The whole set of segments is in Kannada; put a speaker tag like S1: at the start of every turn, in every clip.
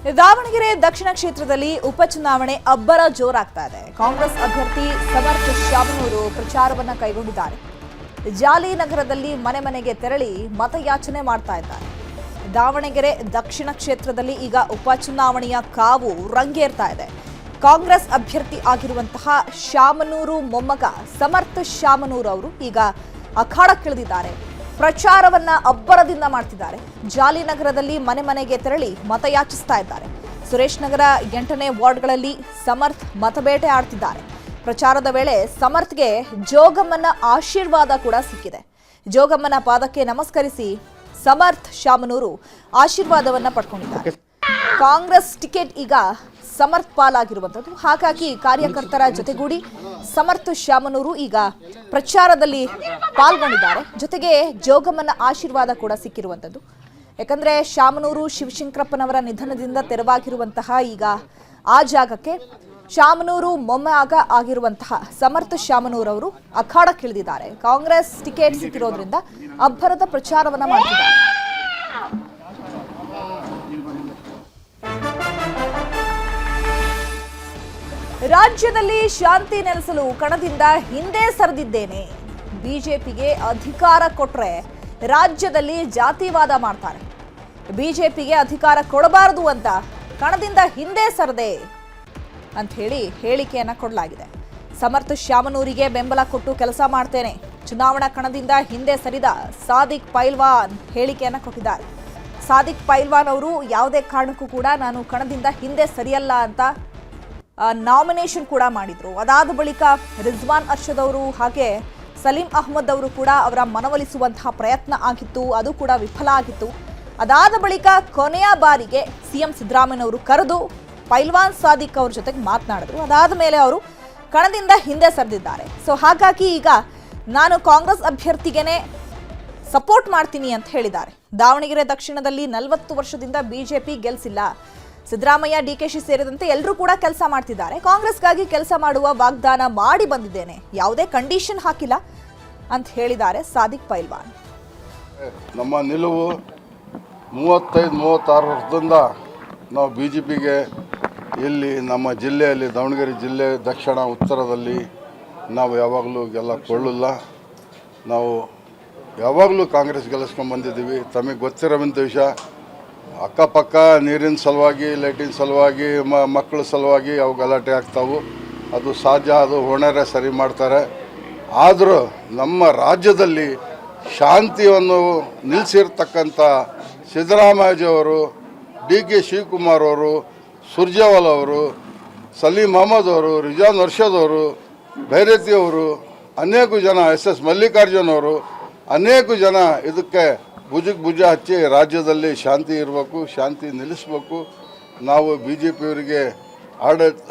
S1: ದಾವಣಗೆರೆ ದಕ್ಷಿಣ ಕ್ಷೇತ್ರದಲ್ಲಿ ಉಪಚುನಾವಣೆ ಅಬ್ಬರ ಜೋರಾಗ್ತಾ ಇದೆ. ಕಾಂಗ್ರೆಸ್ ಅಭ್ಯರ್ಥಿ ಸಮರ್ಥ ಶಾಮನೂರು ಪ್ರಚಾರವನ್ನ ಕೈಗೊಂಡಿದ್ದಾರೆ. ಜಾಲಿನಗರದಲ್ಲಿ ಮನೆ ಮನೆಗೆ ತೆರಳಿ ಮತಯಾಚನೆ ಮಾಡ್ತಾ ಇದ್ದಾರೆ. ದಾವಣಗೆರೆ ದಕ್ಷಿಣ ಕ್ಷೇತ್ರದಲ್ಲಿ ಈಗ ಉಪಚುನಾವಣೆಯ ಕಾವು ರಂಗೇರ್ತಾ ಇದೆ. ಕಾಂಗ್ರೆಸ್ ಅಭ್ಯರ್ಥಿ ಆಗಿರುವಂತಹ ಶಾಮನೂರು ಮೊಮ್ಮಗ ಸಮರ್ಥ ಶಾಮನೂರು ಅವರು ಈಗ ಅಖಾಡಕ್ಕಿಳಿದಿದ್ದಾರೆ. ಪ್ರಚಾರವನ್ನ ಅಬ್ಬರದಿಂದ ಮಾಡ್ತಿದ್ದಾರೆ. ಜಾಲಿನಗರದಲ್ಲಿ ಮನೆ ಮನೆಗೆ ತೆರಳಿ ಮತಯಾಚಿಸ್ತಾ ಇದ್ದಾರೆ. ಸುರೇಶ್ ನಗರ 8ನೇ ವಾರ್ಡ್ಗಳಲ್ಲಿ ಸಮರ್ಥ್ ಮತಬೇಟೆ ಆಡ್ತಿದ್ದಾರೆ. ಪ್ರಚಾರದ ವೇಳೆ ಸಮರ್ಥ್ಗೆ ಜೋಗಮ್ಮನ ಆಶೀರ್ವಾದ ಕೂಡ ಸಿಕ್ಕಿದೆ. ಜೋಗಮ್ಮನ ಪಾದಕ್ಕೆ ನಮಸ್ಕರಿಸಿ ಸಮರ್ಥ್ ಶಾಮನೂರು ಆಶೀರ್ವಾದವನ್ನ ಪಡ್ಕೊಂಡಿದ್ದಾರೆ. ಕಾಂಗ್ರೆಸ್ ಟಿಕೆಟ್ ಈಗ ಸಮರ್ಥ್ ಪಾಲಾಗಿರುವಂಥದ್ದು. ಹಾಗಾಗಿ ಕಾರ್ಯಕರ್ತರ ಜೊತೆಗೂಡಿ ಸಮರ್ಥ ಶಾಮನೂರು ಈಗ ಪ್ರಚಾರದಲ್ಲಿ ಪಾಲ್ಗೊಂಡಿದ್ದಾರೆ. ಜೊತೆಗೆ ಜೋಗಮ್ಮನ ಆಶೀರ್ವಾದ ಕೂಡ ಸಿಕ್ಕಿರುವಂಥದ್ದು. ಯಾಕಂದ್ರೆ ಶಾಮನೂರು ಶಿವಶಂಕರಪ್ಪನವರ ನಿಧನದಿಂದ ತೆರವಾಗಿರುವಂತಹ ಈಗ ಆ ಜಾಗಕ್ಕೆ ಶಾಮನೂರು ಮೊಮ್ಮಗ ಆಗಿರುವಂತಹ ಸಮರ್ಥ ಶಾಮನೂರು ಅವರು ಅಖಾಡಕ್ಕಿಳಿದಿದ್ದಾರೆ. ಕಾಂಗ್ರೆಸ್ ಟಿಕೆಟ್ ಸಿಕ್ಕಿರೋದ್ರಿಂದ ಅಬ್ಬರದ ಪ್ರಚಾರವನ್ನ ಮಾಡ್ತಿದ್ದಾರೆ. ರಾಜ್ಯದಲ್ಲಿ ಶಾಂತಿ ನೆಲೆಸಲು ಕಣದಿಂದ ಹಿಂದೆ ಸರಿದಿದ್ದೇನೆ. ಬಿಜೆಪಿಗೆ ಅಧಿಕಾರ ಕೊಟ್ರೆ ರಾಜ್ಯದಲ್ಲಿ ಜಾತಿವಾದ ಮಾಡ್ತಾರೆ. ಬಿಜೆಪಿಗೆ ಅಧಿಕಾರ ಕೊಡಬಾರದು ಅಂತ ಕಣದಿಂದ ಹಿಂದೆ ಸರದೆ ಅಂತ ಹೇಳಿ ಹೇಳಿಕೆಯನ್ನ ಕೊಡಲಾಗಿದೆ. ಸಮರ್ಥ ಶಾಮನೂರಿಗೆ ಬೆಂಬಲ ಕೊಟ್ಟು ಕೆಲಸ ಮಾಡ್ತೇನೆ, ಚುನಾವಣಾ ಕಣದಿಂದ ಹಿಂದೆ ಸರಿದ ಸಾದಿಕ್ ಪೈಲ್ವಾನ್ ಹೇಳಿಕೆಯನ್ನ ಕೊಟ್ಟಿದ್ದಾರೆ. ಸಾದಿಕ್ ಪೈಲ್ವಾನ್ ಅವರು ಯಾವುದೇ ಕಾರಣಕ್ಕೂ ಕೂಡ ನಾನು ಕಣದಿಂದ ಹಿಂದೆ ಸರಿಯಲ್ಲ ಅಂತ ನಾಮಿನೇಷನ್ ಕೂಡ ಮಾಡಿದ್ರು. ಅದಾದ ಬಳಿಕ ರಿಜ್ವಾನ್ ಅರ್ಷದ್ ಅವರು ಹಾಗೆ ಸಲೀಂ ಅಹ್ಮದ್ ಅವರು ಕೂಡ ಅವರ ಮನವೊಲಿಸುವಂತಹ ಪ್ರಯತ್ನ ಆಗಿತ್ತು, ಅದು ಕೂಡ ವಿಫಲ ಆಗಿತ್ತು. ಅದಾದ ಬಳಿಕ ಕೊನೆಯ ಬಾರಿಗೆ ಸಿಎಂ ಸಿದ್ದರಾಮಯ್ಯನವರು ಕರೆದು ಪೈಲ್ವಾನ್ ಸಾದಿಕ್ ಅವ್ರ ಜೊತೆಗೆ ಮಾತನಾಡಿದ್ರು. ಅದಾದ ಮೇಲೆ ಅವರು ಕಣದಿಂದ ಹಿಂದೆ ಸರಿದಿದ್ದಾರೆ. ಸೊ ಹಾಗಾಗಿ ಈಗ ನಾನು ಕಾಂಗ್ರೆಸ್ ಅಭ್ಯರ್ಥಿಗೆನೆ ಸಪೋರ್ಟ್ ಮಾಡ್ತೀನಿ ಅಂತ ಹೇಳಿದ್ದಾರೆ. ದಾವಣಗೆರೆ ದಕ್ಷಿಣದಲ್ಲಿ 40 ವರ್ಷದಿಂದ ಬಿಜೆಪಿ ಗೆಲ್ಸಿಲ್ಲ. ಸಿದ್ದರಾಮಯ್ಯ, ಡಿಕೆಶಿ ಸೇರಿದಂತೆ ಎಲ್ಲರೂ ಕೂಡ ಕೆಲಸ ಮಾಡ್ತಿದ್ದಾರೆ. ಕಾಂಗ್ರೆಸ್ಗಾಗಿ ಕೆಲಸ ಮಾಡುವ ವಾಗ್ದಾನ ಮಾಡಿ ಬಂದಿದ್ದೇನೆ, ಯಾವುದೇ ಕಂಡೀಷನ್ ಹಾಕಿಲ್ಲ ಅಂತ ಹೇಳಿದ್ದಾರೆ ಸಾದಿಕ್ ಪೈಲ್ವಾನ್.
S2: ನಮ್ಮ ನಿಲುವು 35-36 ವರ್ಷದಿಂದ ನಾವು BJPಗೆ ಇಲ್ಲಿ ನಮ್ಮ ಜಿಲ್ಲೆಯಲ್ಲಿ ದಾವಣಗೆರೆ ಜಿಲ್ಲೆ ದಕ್ಷಿಣ ಉತ್ತರದಲ್ಲಿ ನಾವು ಯಾವಾಗಲೂ ಕೊಳ್ಳಲ್ಲ. ನಾವು ಯಾವಾಗಲೂ ಕಾಂಗ್ರೆಸ್ ಗೆಲ್ಲಿಸ್ಕೊಂಡು ಬಂದಿದ್ದೀವಿ. ತಮಗೆ ಗೊತ್ತಿರೋಂಥ ವಿಷಯ, ಅಕ್ಕಪಕ್ಕ ನೀರಿನ ಸಲುವಾಗಿ, ಲೈಟಿನ ಸಲುವಾಗಿ, ಮಕ್ಕಳ ಸಲುವಾಗಿ ಅವು ಗಲಾಟೆ ಆಗ್ತಾವೆ. ಅದು ಸಹಜ, ಅದು ಹೊಣೆರೆ ಸರಿ ಮಾಡ್ತಾರೆ. ಆದರೂ ನಮ್ಮ ರಾಜ್ಯದಲ್ಲಿ ಶಾಂತಿಯನ್ನು ನಿಲ್ಲಿಸಿರ್ತಕ್ಕಂಥ ಸಿದ್ದರಾಮಯ್ಯಜಿಯವರು, DK ಶಿವಕುಮಾರ್ ಅವರು, ಸುರ್ಜೇವಾಲ ಅವರು, ಸಲೀಂ ಅಹಮದ್ ಅವರು, ರಿಜ್ವಾನ್ ಅರ್ಷದ್ ಅವರು, ಭೈರತಿ ಅವರು, ಅನೇಕ ಜನ SS ಮಲ್ಲಿಕಾರ್ಜುನ್ ಅವರು, ಅನೇಕ ಜನ ಇದಕ್ಕೆ ಭುಜಕ್ಕೆ ಭುಜ ಹಚ್ಚಿ ರಾಜ್ಯದಲ್ಲಿ ಶಾಂತಿ ಇರಬೇಕು, ಶಾಂತಿ ನಿಲ್ಲಿಸಬೇಕು. ನಾವು BJPಯವರಿಗೆ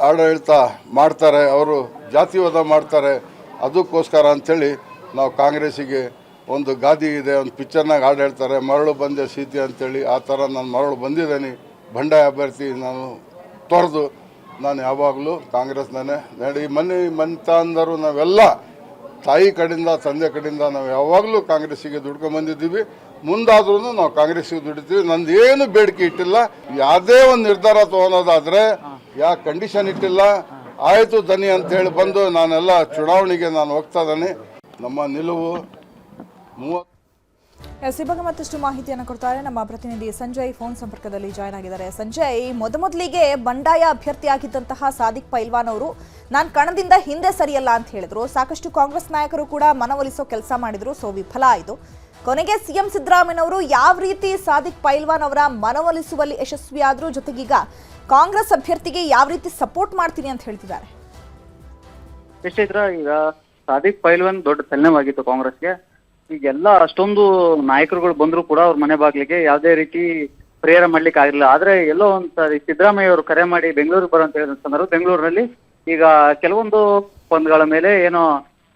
S2: ಆಡಳಿತ ಮಾಡ್ತಾರೆ, ಅವರು ಜಾತಿವಾದ ಮಾಡ್ತಾರೆ, ಅದಕ್ಕೋಸ್ಕರ ಅಂಥೇಳಿ ನಾವು ಕಾಂಗ್ರೆಸ್ಸಿಗೆ ಒಂದು ಗಾದಿ ಇದೆ, ಒಂದು ಪಿಕ್ಚರ್ನಾಗ ಹಾಡು ಹೇಳ್ತಾರೆ, ಮರಳು ಬಂದೆ ಸೀತೆ ಅಂಥೇಳಿ. ಆ ಥರ ನಾನು ಮರಳು ಬಂದಿದ್ದೇನೆ, ಬಂಡಾಯ ಅಭ್ಯರ್ಥಿ ನಾನು ತೊರೆದು ನಾನು ಯಾವಾಗಲೂ ಕಾಂಗ್ರೆಸ್ನೇ ನಡಿ ಮಂತಂದರು. ನಾವೆಲ್ಲ ತಾಯಿ ಕಡೆಯಿಂದ, ತಂದೆ ಕಡೆಯಿಂದ ನಾವು ಯಾವಾಗಲೂ ಕಾಂಗ್ರೆಸ್ಸಿಗೆ ದುಡ್ಕೊಂಡ್ಬಂದಿದ್ದೀವಿ. ಮುಂದಾದ್ರೂ ನಾವು ಕಾಂಗ್ರೆಸ್ಸಿಗೆ ದುಡಿತೀವಿ. ನಂದು ಏನು ಬೇಡಿಕೆ ಇಟ್ಟಿಲ್ಲ. ಯಾವುದೇ ಒಂದು ನಿರ್ಧಾರ ತೊಗೊಳೋದಾದರೆ ಯಾವ ಕಂಡೀಷನ್ ಇಟ್ಟಿಲ್ಲ. ಆಯಿತು ದನಿ ಅಂತೇಳಿ ಬಂದು ನಾನೆಲ್ಲ ಚುನಾವಣೆಗೆ ನಾನು ಹೋಗ್ತಾ ಇದ್ದೀನಿ. ನಮ್ಮ ನಿಲುವು 30.
S1: ಈ ಬಗ್ಗೆ ಮತ್ತಷ್ಟು ಮಾಹಿತಿಯನ್ನು ಕೊಡ್ತಾರೆ ನಮ್ಮ ಪ್ರತಿನಿಧಿ ಸಂಜಯ್ ಫೋನ್ ಸಂಪರ್ಕದಲ್ಲಿ ಜಾಯ್ನ್ ಆಗಿದ್ದಾರೆ. ಸಂಜಯ್, ಮೊದಲಿಗೆ ಬಂಡಾಯ ಅಭ್ಯರ್ಥಿ ಆಗಿದ್ದಂತಹ ಸಾದಿಕ್ ಪೈಲ್ವಾನ್ ಅವರು ನಾನು ಕಣದಿಂದ ಹಿಂದೆ ಸರಿಯಲ್ಲ ಅಂತ ಹೇಳಿದ್ರು. ಸಾಕಷ್ಟು ಕಾಂಗ್ರೆಸ್ ನಾಯಕರು ಕೂಡ ಮನವೊಲಿಸೋ ಕೆಲಸ ಮಾಡಿದ್ರು, ಸೊ ವಿಫಲ ಆಯಿತು. ಕೊನೆಗೆ ಸಿಎಂ ಸಿದ್ದರಾಮಯ್ಯನವರು ಯಾವ ರೀತಿ ಸಾದಿಕ್ ಪೈಲ್ವಾನ್ ಅವರ ಮನವೊಲಿಸುವಲ್ಲಿ ಯಶಸ್ವಿಯಾದ್ರು, ಜೊತೆಗೀಗ ಕಾಂಗ್ರೆಸ್ ಅಭ್ಯರ್ಥಿಗೆ ಯಾವ ರೀತಿ ಸಪೋರ್ಟ್ ಮಾಡ್ತೀನಿ ಅಂತ ಹೇಳ್ತಿದ್ದಾರೆ?
S3: ಈಗ ಸಾದಿಕ್ ಪೈಲ್ವಾನ್ ದೊಡ್ಡ ತಲೆನೋವಾಗಿತ್ತು ಕಾಂಗ್ರೆಸ್ಗೆ. ಈಗೆಲ್ಲ ಅಷ್ಟೊಂದು ನಾಯಕರುಗಳು ಬಂದ್ರು ಕೂಡ ಅವ್ರ ಮನೆ ಬಾಗ್ಲಿಗೆ ಯಾವುದೇ ರೀತಿ ಪ್ರೇರ ಮಾಡ್ಲಿಕ್ಕೆ ಆಗಿಲ್ಲ. ಆದ್ರೆ ಎಲ್ಲೋ ಒಂದ್ಸರಿ ಸಿದ್ದರಾಮಯ್ಯ ಅವರು ಕರೆ ಮಾಡಿ ಬೆಂಗಳೂರಿಗೆ ಬರೋ ಅಂತ ಹೇಳಿದ ಸಂದರ್ಭ ಬೆಂಗಳೂರಿನಲ್ಲಿ ಈಗ ಕೆಲವೊಂದು ಬಂದ್ಗಳ ಮೇಲೆ ಏನೋ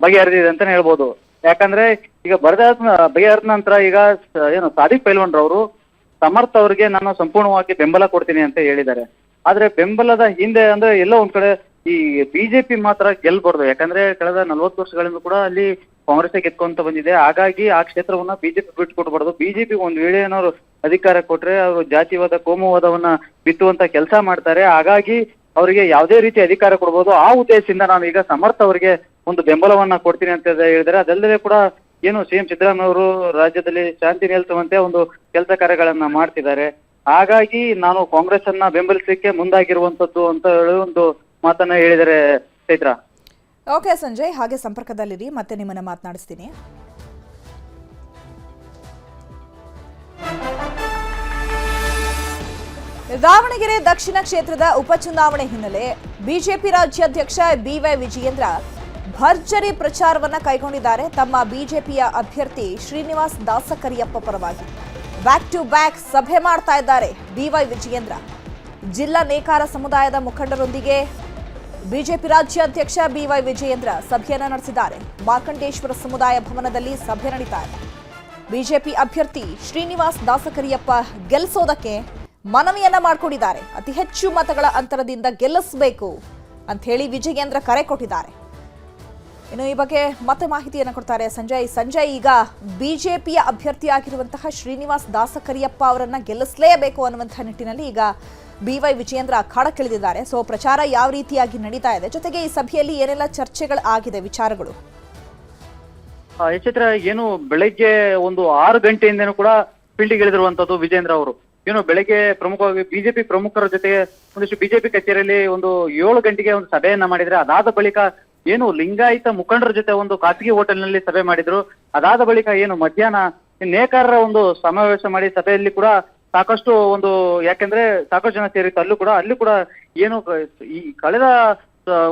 S3: ಬಗೆಹರಿದಿದೆ ಅಂತಾನೆ ಹೇಳ್ಬೋದು. ಯಾಕಂದ್ರೆ ಈಗ ಬಗೆಹರಿದ ನಂತರ ಈಗ ಏನು ಸಾದಿಕ್ ಪೈಲ್ವಾನ್ ರವರು ಸಮರ್ಥ ಅವ್ರಿಗೆ ನಾನು ಸಂಪೂರ್ಣವಾಗಿ ಬೆಂಬಲ ಕೊಡ್ತೀನಿ ಅಂತ ಹೇಳಿದ್ದಾರೆ. ಆದ್ರೆ ಬೆಂಬಲದ ಹಿಂದೆ ಅಂದ್ರೆ ಎಲ್ಲೋ ಒಂದ್ ಕಡೆ ಈ ಬಿಜೆಪಿ ಮಾತ್ರ ಗೆಲ್ಬಾರ್ದು. ಯಾಕಂದ್ರೆ ಕಳೆದ 40 ವರ್ಷಗಳಿಂದ ಕೂಡ ಅಲ್ಲಿ ಕಾಂಗ್ರೆಸ್ ಗೆದ್ಕೊಂತ ಬಂದಿದೆ. ಹಾಗಾಗಿ ಆ ಕ್ಷೇತ್ರವನ್ನ ಬಿಜೆಪಿ ಬಿಟ್ಕೊಡ್ಬಾರ್ದು. ಬಿಜೆಪಿ ಒಂದ್ ವೇಳೆ ಏನಾದ್ರು ಅಧಿಕಾರ ಕೊಟ್ರೆ ಅವರು ಜಾತಿವಾದ ಕೋಮುವಾದವನ್ನ ಬಿತ್ತುವಂತ ಕೆಲಸ ಮಾಡ್ತಾರೆ. ಹಾಗಾಗಿ ಅವರಿಗೆ ಯಾವುದೇ ರೀತಿ ಅಧಿಕಾರ ಕೊಡ್ಬೋದು. ಆ ಉದ್ದೇಶದಿಂದ ನಾನು ಈಗ ಸಮರ್ಥ ಅವರಿಗೆ ಒಂದು ಬೆಂಬಲವನ್ನ ಕೊಡ್ತೀನಿ ಅಂತ ಹೇಳಿದರೆ, ಅದಲ್ಲದೆ ಕೂಡ ಏನು ಸಿಎಂ ಸಿದ್ದರಾಮಯ್ಯ ಅವರು ರಾಜ್ಯದಲ್ಲಿ ಶಾಂತಿ ನೆಲೆಸುವಂತೆ ಒಂದು ಕೆಲಸ ಕಾರ್ಯಗಳನ್ನ ಮಾಡ್ತಿದ್ದಾರೆ. ಹಾಗಾಗಿ ನಾನು ಕಾಂಗ್ರೆಸ್ ಅನ್ನ ಬೆಂಬಲಿಸಲಿಕ್ಕೆ ಮುಂದಾಗಿರುವಂತದ್ದು ಅಂತ ಹೇಳಿ ಒಂದು ಮಾತನ್ನ ಹೇಳಿದರೆ ಚೈತ್ರ.
S1: ಓಕೆ ಸಂಜಯ್, ಹಾಗೆ ಸಂಪರ್ಕದಲ್ಲಿರಿ, ಮತ್ತೆ ನಿಮ್ಮನ್ನ ಮಾತನಾಡಿಸ್ತೀನಿ. ದಾವಣಗೆರೆ ದಕ್ಷಿಣ ಕ್ಷೇತ್ರದ ಉಪಚುನಾವಣೆ ಹಿನ್ನೆಲೆ ಬಿಜೆಪಿ ರಾಜ್ಯಾಧ್ಯಕ್ಷ ಬಿವೈ ವಿಜಯೇಂದ್ರ ಭರ್ಜರಿ ಪ್ರಚಾರವನ್ನ ಕೈಗೊಂಡಿದ್ದಾರೆ. ತಮ್ಮ ಬಿಜೆಪಿಯ ಅಭ್ಯರ್ಥಿ ಶ್ರೀನಿವಾಸ್ ದಾಸಕರಿಯಪ್ಪ ಪರವಾಗಿ ಬ್ಯಾಕ್ ಟು ಬ್ಯಾಕ್ ಸಭೆ ಮಾಡ್ತಾ ಇದ್ದಾರೆ ಬಿವೈ ವಿಜಯೇಂದ್ರ. ಜಿಲ್ಲಾ ನೇಕಾರ ಸಮುದಾಯದ ಮುಖಂಡರೊಂದಿಗೆ ಬಿಜೆಪಿ ರಾಜ್ಯಾಧ್ಯಕ್ಷ ಬಿವೈ ವಿಜಯೇಂದ್ರ ಸಭೆಯನ್ನ ನಡೆಸಿದ್ದಾರೆ. ಮಾರ್ಕಂಡೇಶ್ವರ ಸಮುದಾಯ ಭವನದಲ್ಲಿ ಸಭೆ ನಡೀತಾ ಇದೆ. ಬಿಜೆಪಿ ಅಭ್ಯರ್ಥಿ ಶ್ರೀನಿವಾಸ್ ದಾಸಕರಿಯಪ್ಪ ಗೆಲ್ಲಿಸೋದಕ್ಕೆ ಮನವಿಯನ್ನ ಮಾಡಿಕೊಂಡಿದ್ದಾರೆ. ಅತಿ ಹೆಚ್ಚು ಮತಗಳ ಅಂತರದಿಂದ ಗೆಲ್ಲಿಸಬೇಕು ಅಂತ ಹೇಳಿ ವಿಜಯೇಂದ್ರ ಕರೆ ಕೊಟ್ಟಿದ್ದಾರೆ. ಇನ್ನು ಈ ಬಗ್ಗೆ ಮತ್ತೆ ಮಾಹಿತಿಯನ್ನು ಕೊಡ್ತಾರೆ ಸಂಜಯ್. ಈಗ ಬಿಜೆಪಿಯ ಅಭ್ಯರ್ಥಿಯಾಗಿರುವಂತಹ ಶ್ರೀನಿವಾಸ್ ದಾಸಕರಿಯಪ್ಪ ಅವರನ್ನ ಗೆಲ್ಲಿಸಲೇಬೇಕು ಅನ್ನುವಂತಹ ನಿಟ್ಟಿನಲ್ಲಿ ಈಗ ಬಿವೈ ವಿಜಯೇಂದ್ರ ಅಖಾಡಕ್ಕಿಳಿದಿದ್ದಾರೆ. ಸೊ ಪ್ರಚಾರ ಯಾವ ರೀತಿಯಾಗಿ ನಡೀತಾ ಇದೆ, ಜೊತೆಗೆ ಈ ಸಭೆಯಲ್ಲಿ ಏನೆಲ್ಲ ಚರ್ಚೆಗಳು ಆಗಿದೆ, ವಿಚಾರಗಳು?
S3: ಯಶೇತ್ರ, ಏನು ಬೆಳಗ್ಗೆ ಒಂದು 6 ಗಂಟೆಯಿಂದನೂ ಕೂಡ ಫೀಲ್ಡಿಗೆ ಇಳಿದಿರುವಂತದ್ದು ವಿಜೇಂದ್ರ ಅವರು. ಏನು ಬೆಳಗ್ಗೆ ಪ್ರಮುಖವಾಗಿ ಬಿಜೆಪಿ ಪ್ರಮುಖರ ಜೊತೆಗೆ ಒಂದಿಷ್ಟು ಬಿಜೆಪಿ ಕಚೇರಿಯಲ್ಲಿ ಒಂದು 7 ಗಂಟೆಗೆ ಒಂದು ಸಭೆಯನ್ನ ಮಾಡಿದ್ರೆ, ಅದಾದ ಬಳಿಕ ಏನು ಲಿಂಗಾಯತ ಮುಖಂಡರ ಜೊತೆ ಒಂದು ಖಾಸಗಿ ಹೋಟೆಲ್ನಲ್ಲಿ ಸಭೆ ಮಾಡಿದ್ರು. ಅದಾದ ಬಳಿಕ ಏನು ಮಧ್ಯಾಹ್ನ ನೇಕಾರರ ಒಂದು ಸಮಾವೇಶ ಮಾಡಿ ಸಭೆಯಲ್ಲಿ ಕೂಡ ಸಾಕಷ್ಟು ಒಂದು, ಯಾಕೆಂದ್ರೆ ಸಾಕಷ್ಟು ಜನ ಸೇರಿತ್ತು ಅಲ್ಲಿ ಕೂಡ ಏನು ಈ ಕಳೆದ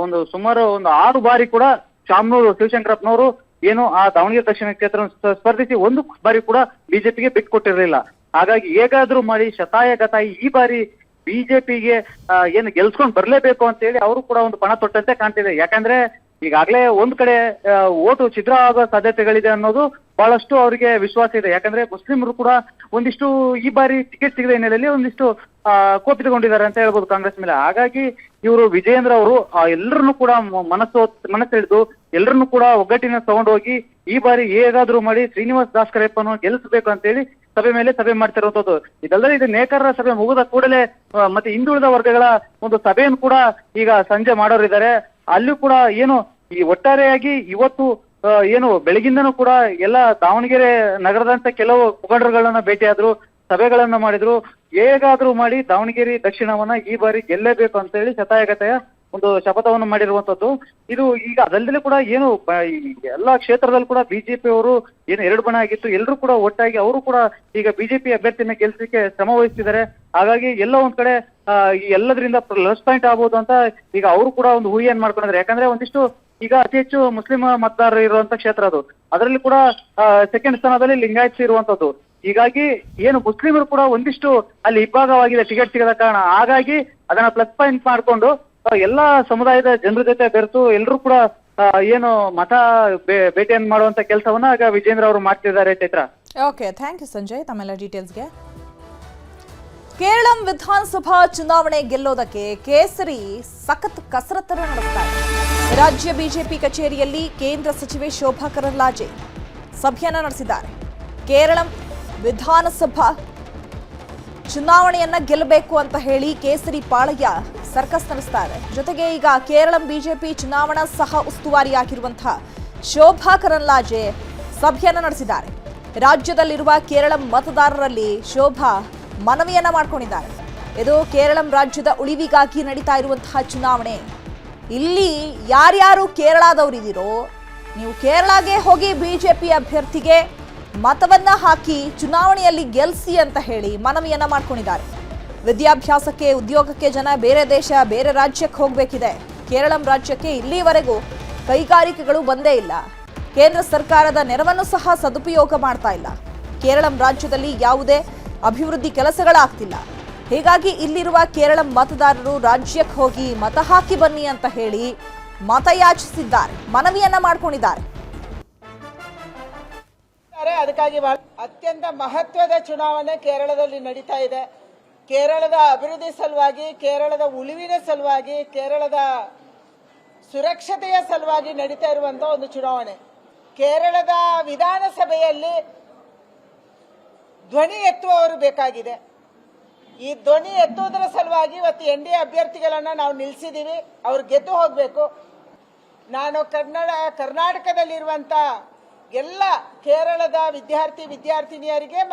S3: ಒಂದು ಸುಮಾರು ಒಂದು 6 ಬಾರಿ ಕೂಡ ಶಾಮನೂರು ಶಿವಶಂಕರಪ್ಪನವರು ಏನು ಆ ದಾವಣಗೆರೆ ದಕ್ಷಿಣ ಕ್ಷೇತ್ರ ಸ್ಪರ್ಧಿಸಿ ಒಂದು ಬಾರಿ ಕೂಡ ಬಿಜೆಪಿಗೆ ಬಿಟ್ಕೊಟ್ಟಿರಲಿಲ್ಲ. ಹಾಗಾಗಿ ಹೇಗಾದ್ರೂ ಮಾಡಿ ಶತಾಯಗತಾಯಿ ಈ ಬಾರಿ ಬಿಜೆಪಿಗೆ ಏನು ಗೆಲ್ಸ್ಕೊಂಡ್ ಬರ್ಲೇಬೇಕು ಅಂತ ಹೇಳಿ ಅವರು ಕೂಡ ಒಂದು ಪಣ ತೊಟ್ಟಂತೆ ಕಾಣ್ತಿದೆ. ಯಾಕಂದ್ರೆ ಈಗಾಗಲೇ ಒಂದ್ ಕಡೆ ಓಟು ಛಿದ್ರ ಆಗೋ ಸಾಧ್ಯತೆಗಳಿದೆ ಅನ್ನೋದು ಬಹಳಷ್ಟು ಅವರಿಗೆ ವಿಶ್ವಾಸ ಇದೆ. ಯಾಕಂದ್ರೆ ಮುಸ್ಲಿಮರು ಕೂಡ ಒಂದಿಷ್ಟು ಈ ಬಾರಿ ಟಿಕೆಟ್ ಸಿಗದ ಹಿನ್ನೆಲೆಯಲ್ಲಿ ಒಂದಿಷ್ಟು ಕೋಪಿತಗೊಂಡಿದ್ದಾರೆ ಅಂತ ಹೇಳ್ಬೋದು ಕಾಂಗ್ರೆಸ್ ಮೇಲೆ. ಹಾಗಾಗಿ ಇವರು ವಿಜಯೇಂದ್ರ ಅವರು ಎಲ್ಲರನ್ನು ಕೂಡ ಮನಸ್ಸೆಳೆದು ಎಲ್ಲರನ್ನು ಕೂಡ ಒಗ್ಗಟ್ಟಿನ ತಗೊಂಡೋಗಿ ಈ ಬಾರಿ ಹೇಗಾದ್ರೂ ಮಾಡಿ ಶ್ರೀನಿವಾಸ್ ದಾಸಕರಿಯಪ್ಪನ ಗೆಲ್ಲಿಸಬೇಕು ಅಂತ ಹೇಳಿ ಸಭೆ ಮಾಡ್ತಿರುವಂತದ್ದು. ಇದಲ್ಲದೆ ಇದು ನೇಕಾರರ ಸಭೆ ಮುಗಿದ ಕೂಡಲೇ ಮತ್ತೆ ಹಿಂದುಳಿದ ವರ್ಗಗಳ ಒಂದು ಸಭೆಯನ್ನು ಕೂಡ ಈಗ ಸಂಜೆ ಮಾಡೋರಿದ್ದಾರೆ. ಅಲ್ಲೂ ಕೂಡ ಏನು ಈ ಒಟ್ಟಾರೆಯಾಗಿ ಇವತ್ತು ಏನು ಬೆಳಗಿಂದನೂ ಕೂಡ ಎಲ್ಲ ದಾವಣಗೆರೆ ನಗರದಂತ ಕೆಲವು ಮುಖಂಡರುಗಳನ್ನ ಭೇಟಿಯಾದ್ರು, ಸಭೆಗಳನ್ನ ಮಾಡಿದ್ರು. ಹೇಗಾದ್ರೂ ಮಾಡಿ ದಾವಣಗೆರೆ ದಕ್ಷಿಣವನ್ನ ಈ ಬಾರಿ ಗೆಲ್ಲೇಬೇಕು ಅಂತ ಹೇಳಿ ಶತಾಯಗತಾಯ ಒಂದು ಶಪಥವನ್ನು ಮಾಡಿರುವಂತದ್ದು. ಇದು ಈಗ ಅದಲ್ಲದೆ ಕೂಡ ಏನು ಎಲ್ಲಾ ಕ್ಷೇತ್ರದಲ್ಲಿ ಕೂಡ ಬಿಜೆಪಿ ಅವರು ಏನು 2 ಬಣ ಆಗಿತ್ತು, ಎಲ್ಲರೂ ಕೂಡ ಒಟ್ಟಾಗಿ ಅವರು ಕೂಡ ಈಗ ಬಿಜೆಪಿ ಅಭ್ಯರ್ಥಿನ ಗೆಲ್ಸಲಿಕ್ಕೆ ಶ್ರಮ ವಹಿಸ್ತಿದ್ದಾರೆ. ಹಾಗಾಗಿ ಎಲ್ಲ ಒಂದ್ ಕಡೆ ಈ ಎಲ್ಲದರಿಂದ ಪ್ಲಸ್ ಪಾಯಿಂಟ್ ಆಗ್ಬೋದು ಅಂತ ಈಗ ಅವರು ಕೂಡ ಒಂದು ಊಹೆಯನ್ನು ಮಾಡ್ಕೊಂಡಿದ್ದಾರೆ. ಯಾಕಂದ್ರೆ ಒಂದಿಷ್ಟು ಈಗ ಅತಿ ಹೆಚ್ಚು ಮುಸ್ಲಿಂ ಮತದಾರರು ಇರುವಂತ ಕ್ಷೇತ್ರ ಅದು. ಅದರಲ್ಲಿ ಕೂಡ ಸೆಕೆಂಡ್ ಸ್ಥಾನದಲ್ಲಿ ಲಿಂಗಾಯತ್ಸ್ ಇರುವಂತದ್ದು. ಹೀಗಾಗಿ ಏನು ಮುಸ್ಲಿಮರು ಕೂಡ ಒಂದಿಷ್ಟು ಅಲ್ಲಿ ಇಬ್ಬಾಗವಾಗಿದೆ ಟಿಕೆಟ್ ಸಿಗದ ಕಾರಣ. ಹಾಗಾಗಿ ಅದನ್ನ ಪ್ಲಸ್ ಪಾಯಿಂಟ್ ಮಾಡ್ಕೊಂಡು ಎಲ್ಲಾ ಸಮುದಾಯದ ಜನರ ಜೊತೆ ಬೆರೆತು ಎಲ್ಲರೂ ಕೂಡ ಏನು ಮತ ಭೇಟಿಯನ್ನು ಮಾಡುವಂತ ಕೆಲಸವನ್ನ ಈಗ ವಿಜೇಂದ್ರ ಅವರು ಮಾಡ್ತಿದ್ದಾರೆ. Chaitra,
S1: okay, thank you Sanjay ತಮ್ಮೆಲ್ಲ ಡೀಟೇಲ್ಸ್ಗೆ. ಕೇರಳಂ ವಿಧಾನಸಭಾ ಚುನಾವಣೆ ಗೆಲ್ಲೋದಕ್ಕೆ ಕೇಸರಿ ಸಖತ್ ಕಸರತ್ತನ್ನು ನಡೆಸ್ತಾ ಇದೆ. ರಾಜ್ಯ ಬಿಜೆಪಿ ಕಚೇರಿಯಲ್ಲಿ ಕೇಂದ್ರ ಸಚಿವೆ ಶೋಭಾ ಕರಂದ್ಲಾಜೆ ಸಭೆಯನ್ನ ನಡೆಸಿದ್ದಾರೆ. ಕೇರಳಂ ವಿಧಾನಸಭಾ ಚುನಾವಣೆಯನ್ನ ಗೆಲ್ಲಬೇಕು ಅಂತ ಹೇಳಿ ಕೇಸರಿ ಪಾಳಯ ಸರ್ಕಸ್ ನಡೆಸ್ತಾ ಇದೆ. ಜೊತೆಗೆ ಈಗ ಕೇರಳಂ ಬಿಜೆಪಿ ಚುನಾವಣಾ ಸಹ ಉಸ್ತುವಾರಿಯಾಗಿರುವಂತಹ ಶೋಭಾ ಕರಂದ್ಲಾಜೆ ಸಭೆಯನ್ನ ನಡೆಸಿದ್ದಾರೆ. ರಾಜ್ಯದಲ್ಲಿರುವ ಕೇರಳಂ ಮತದಾರರಲ್ಲಿ ಶೋಭಾ ಮನವಿಯನ್ನ ಮಾಡಿಕೊಂಡಿದ್ದಾರೆ. ಇದು ಕೇರಳಂ ರಾಜ್ಯದ ಉಳಿವಿಗಾಗಿ ನಡೀತಾ ಇರುವಂತಹ ಚುನಾವಣೆ. ಇಲ್ಲಿ ಯಾರ್ಯಾರು ಕೇರಳದವರಿದ್ದೀರೋ ನೀವು ಕೇರಳಗೆ ಹೋಗಿ ಬಿಜೆಪಿ ಅಭ್ಯರ್ಥಿಗೆ ಮತವನ್ನ ಹಾಕಿ ಚುನಾವಣೆಯಲ್ಲಿ ಗೆಲ್ಲಿಸಿ ಅಂತ ಹೇಳಿ ಮನವಿಯನ್ನ ಮಾಡ್ಕೊಂಡಿದ್ದಾರೆ. ವಿದ್ಯಾಭ್ಯಾಸಕ್ಕೆ, ಉದ್ಯೋಗಕ್ಕೆ ಜನ ಬೇರೆ ದೇಶ, ಬೇರೆ ರಾಜ್ಯಕ್ಕೆ ಹೋಗಬೇಕಿದೆ. ಕೇರಳಂ ರಾಜ್ಯಕ್ಕೆ ಇಲ್ಲಿವರೆಗೂ ಕೈಗಾರಿಕೆಗಳು ಬಂದೇ ಇಲ್ಲ. ಕೇಂದ್ರ ಸರ್ಕಾರದ ನೆರವನ್ನು ಸಹ ಸದುಪಯೋಗ ಮಾಡ್ತಾ ಇಲ್ಲ. ಕೇರಳಂ ರಾಜ್ಯದಲ್ಲಿ ಯಾವುದೇ ಅಭಿವೃದ್ಧಿ ಕೆಲಸಗಳಾಗ್ತಿಲ್ಲ. ಹೀಗಾಗಿ ಇಲ್ಲಿರುವ ಕೇರಳಂ ಮತದಾರರು ರಾಜ್ಯಕ್ಕೆ ಹೋಗಿ ಮತ ಹಾಕಿ ಬನ್ನಿ ಅಂತ ಹೇಳಿ ಮತಯಾಚಿಸಿದ್ದಾರೆ, ಮನವಿಯನ್ನ ಮಾಡ್ಕೊಂಡಿದ್ದಾರೆ.
S4: ಅದಕ್ಕಾಗಿ ಅತ್ಯಂತ ಮಹತ್ವದ ಚುನಾವಣೆ ಕೇರಳದಲ್ಲಿ ನಡೀತಾ ಇದೆ. ಕೇರಳದ ಅಭಿವೃದ್ಧಿ ಸಲುವಾಗಿ, ಕೇರಳದ ಉಳಿವಿನ ಸಲುವಾಗಿ, ಕೇರಳದ ಸುರಕ್ಷತೆಯ ಸಲುವಾಗಿ ನಡೀತಾ ಇರುವಂತಹ ಒಂದು ಚುನಾವಣೆ. ಕೇರಳದ ವಿಧಾನಸಭೆಯಲ್ಲಿ ಧ್ವನಿ ಎತ್ತುವವರು ಬೇಕಾಗಿದೆ. ಈ ಧ್ವನಿ ಎತ್ತುವುದರ ಸಲುವಾಗಿ ಇವತ್ತು NDA ಅಭ್ಯರ್ಥಿಗಳನ್ನ ನಾವು ನಿಲ್ಲಿಸಿದ್ದೀವಿ. ಅವ್ರು ಗೆದ್ದು ಹೋಗಬೇಕು. ನಾನು ಕರ್ನಾಟಕದಲ್ಲಿರುವಂತ ಎಲ್ಲ ಕೇರಳದ ವಿದ್ಯಾರ್ಥಿನಿಯರಿಗೆ